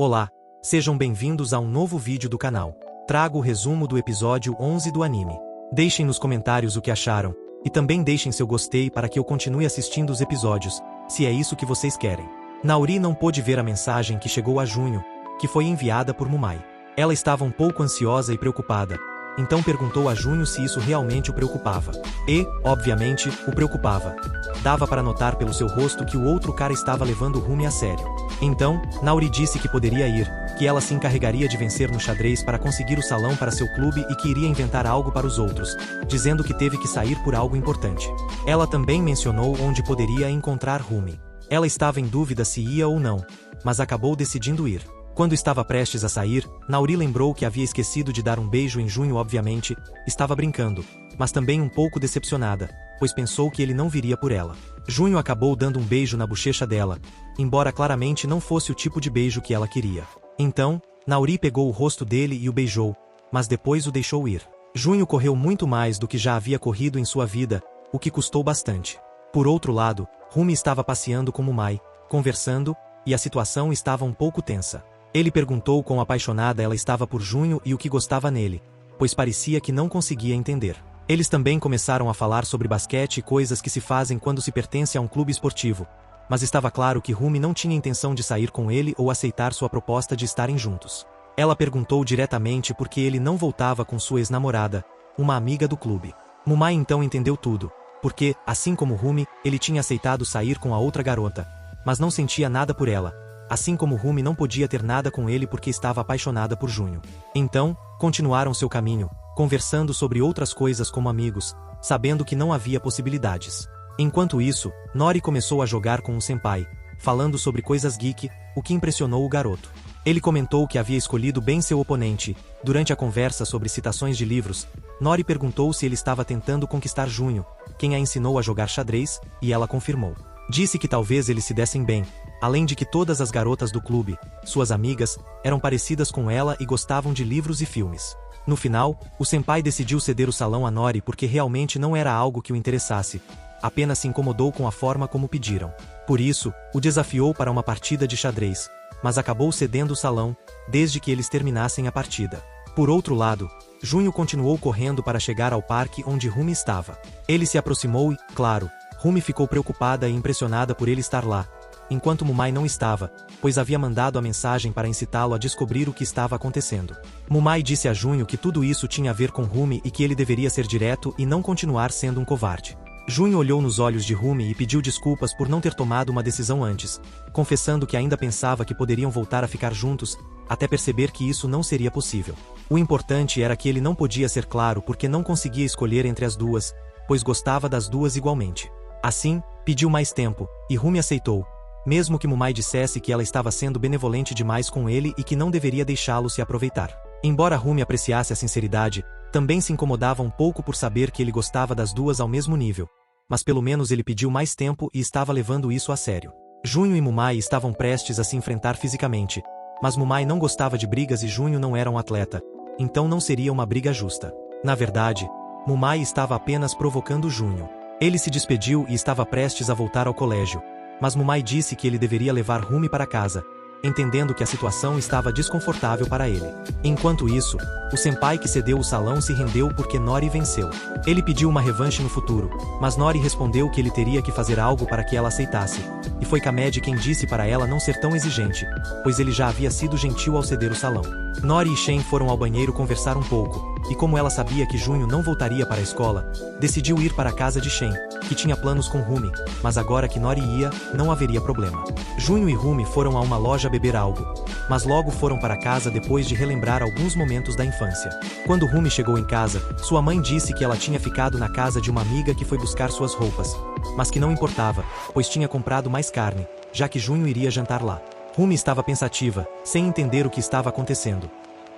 Olá, sejam bem-vindos a um novo vídeo do canal. Trago o resumo do episódio 11 do anime. Deixem nos comentários o que acharam, e também deixem seu gostei para que eu continue assistindo os episódios, se é isso que vocês querem. Naori não pôde ver a mensagem que chegou a Junho, que foi enviada por Mumai. Ela estava um pouco ansiosa e preocupada, então perguntou a Junho se isso realmente o preocupava. E, obviamente, o preocupava. Dava para notar pelo seu rosto que o outro cara estava levando Rumi a sério. Então, Naori disse que poderia ir, que ela se encarregaria de vencer no xadrez para conseguir o salão para seu clube e que iria inventar algo para os outros, dizendo que teve que sair por algo importante. Ela também mencionou onde poderia encontrar Rumi. Ela estava em dúvida se ia ou não, mas acabou decidindo ir. Quando estava prestes a sair, Naori lembrou que havia esquecido de dar um beijo em Junho. Obviamente, estava brincando, mas também um pouco decepcionada, pois pensou que ele não viria por ela. Junho acabou dando um beijo na bochecha dela, embora claramente não fosse o tipo de beijo que ela queria. Então, Naori pegou o rosto dele e o beijou, mas depois o deixou ir. Junho correu muito mais do que já havia corrido em sua vida, o que custou bastante. Por outro lado, Rumi estava passeando com Mumai, conversando, e a situação estava um pouco tensa. Ele perguntou quão apaixonada ela estava por Junho e o que gostava nele, pois parecia que não conseguia entender. Eles também começaram a falar sobre basquete e coisas que se fazem quando se pertence a um clube esportivo, mas estava claro que Rumi não tinha intenção de sair com ele ou aceitar sua proposta de estarem juntos. Ela perguntou diretamente por que ele não voltava com sua ex-namorada, uma amiga do clube. Mumai então entendeu tudo, porque, assim como Rumi, ele tinha aceitado sair com a outra garota, mas não sentia nada por ela. Assim como Rumi não podia ter nada com ele porque estava apaixonada por Junho. Então, continuaram seu caminho, conversando sobre outras coisas como amigos, sabendo que não havia possibilidades. Enquanto isso, Nori começou a jogar com um senpai, falando sobre coisas geek, o que impressionou o garoto. Ele comentou que havia escolhido bem seu oponente. Durante a conversa sobre citações de livros, Nori perguntou se ele estava tentando conquistar Junho, quem a ensinou a jogar xadrez, e ela confirmou. Disse que talvez eles se dessem bem, além de que todas as garotas do clube, suas amigas, eram parecidas com ela e gostavam de livros e filmes. No final, o senpai decidiu ceder o salão a Nori porque realmente não era algo que o interessasse, apenas se incomodou com a forma como pediram. Por isso, o desafiou para uma partida de xadrez, mas acabou cedendo o salão, desde que eles terminassem a partida. Por outro lado, Junho continuou correndo para chegar ao parque onde Rumi estava. Ele se aproximou e, claro, Rumi ficou preocupada e impressionada por ele estar lá, enquanto Mumai não estava, pois havia mandado a mensagem para incitá-lo a descobrir o que estava acontecendo. Mumai disse a Junho que tudo isso tinha a ver com Rumi e que ele deveria ser direto e não continuar sendo um covarde. Junho olhou nos olhos de Rumi e pediu desculpas por não ter tomado uma decisão antes, confessando que ainda pensava que poderiam voltar a ficar juntos, até perceber que isso não seria possível. O importante era que ele não podia ser claro porque não conseguia escolher entre as duas, pois gostava das duas igualmente. Assim, pediu mais tempo, e Rumi aceitou, mesmo que Mumai dissesse que ela estava sendo benevolente demais com ele e que não deveria deixá-lo se aproveitar. Embora Rumi apreciasse a sinceridade, também se incomodava um pouco por saber que ele gostava das duas ao mesmo nível, mas pelo menos ele pediu mais tempo e estava levando isso a sério. Junho e Mumai estavam prestes a se enfrentar fisicamente, mas Mumai não gostava de brigas e Junho não era um atleta, então não seria uma briga justa. Na verdade, Mumai estava apenas provocando Junho. Ele se despediu e estava prestes a voltar ao colégio, mas Mumai disse que ele deveria levar Rumi para casa, entendendo que a situação estava desconfortável para ele. Enquanto isso, o senpai que cedeu o salão se rendeu porque Nori venceu. Ele pediu uma revanche no futuro, mas Nori respondeu que ele teria que fazer algo para que ela aceitasse, e foi Kamed quem disse para ela não ser tão exigente, pois ele já havia sido gentil ao ceder o salão. Nori e Shen foram ao banheiro conversar um pouco, e como ela sabia que Junho não voltaria para a escola, decidiu ir para a casa de Shen, que tinha planos com Rumi, mas agora que Nori ia, não haveria problema. Junho e Rumi foram a uma loja beber algo, mas logo foram para casa depois de relembrar alguns momentos da infância. Quando Rumi chegou em casa, sua mãe disse que ela tinha ficado na casa de uma amiga que foi buscar suas roupas, mas que não importava, pois tinha comprado mais carne, já que Junho iria jantar lá. Rumi estava pensativa, sem entender o que estava acontecendo.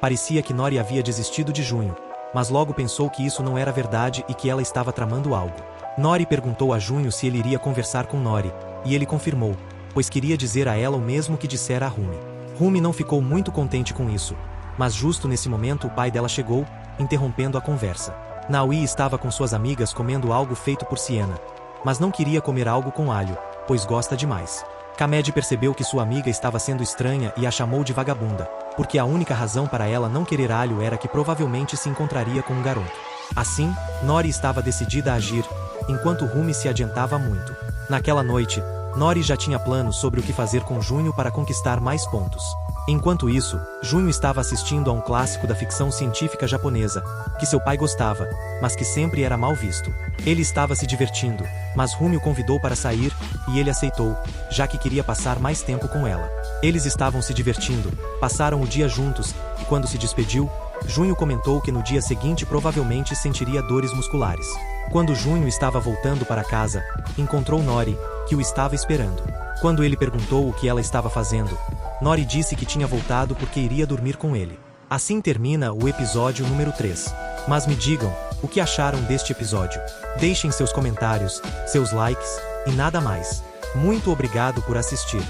Parecia que Nori havia desistido de Junho, mas logo pensou que isso não era verdade e que ela estava tramando algo. Nori perguntou a Junho se ele iria conversar com Nori, e ele confirmou, pois queria dizer a ela o mesmo que dissera a Rumi. Rumi não ficou muito contente com isso, mas justo nesse momento o pai dela chegou, interrompendo a conversa. Naoi estava com suas amigas comendo algo feito por Siena, mas não queria comer algo com alho, pois gosta demais. Kamed percebeu que sua amiga estava sendo estranha e a chamou de vagabunda, porque a única razão para ela não querer alho era que provavelmente se encontraria com um garoto. Assim, Nori estava decidida a agir, enquanto Rumi se adiantava muito. Naquela noite, Nori já tinha planos sobre o que fazer com Junho para conquistar mais pontos. Enquanto isso, Junho estava assistindo a um clássico da ficção científica japonesa, que seu pai gostava, mas que sempre era mal visto. Ele estava se divertindo, mas Rumi o convidou para sair, e ele aceitou, já que queria passar mais tempo com ela. Eles estavam se divertindo, passaram o dia juntos, e quando se despediu, Junho comentou que no dia seguinte provavelmente sentiria dores musculares. Quando Junho estava voltando para casa, encontrou Nori, que o estava esperando. Quando ele perguntou o que ela estava fazendo, Nori disse que tinha voltado porque iria dormir com ele. Assim termina o episódio número 3. Mas me digam, o que acharam deste episódio? Deixem seus comentários, seus likes, e nada mais. Muito obrigado por assistir.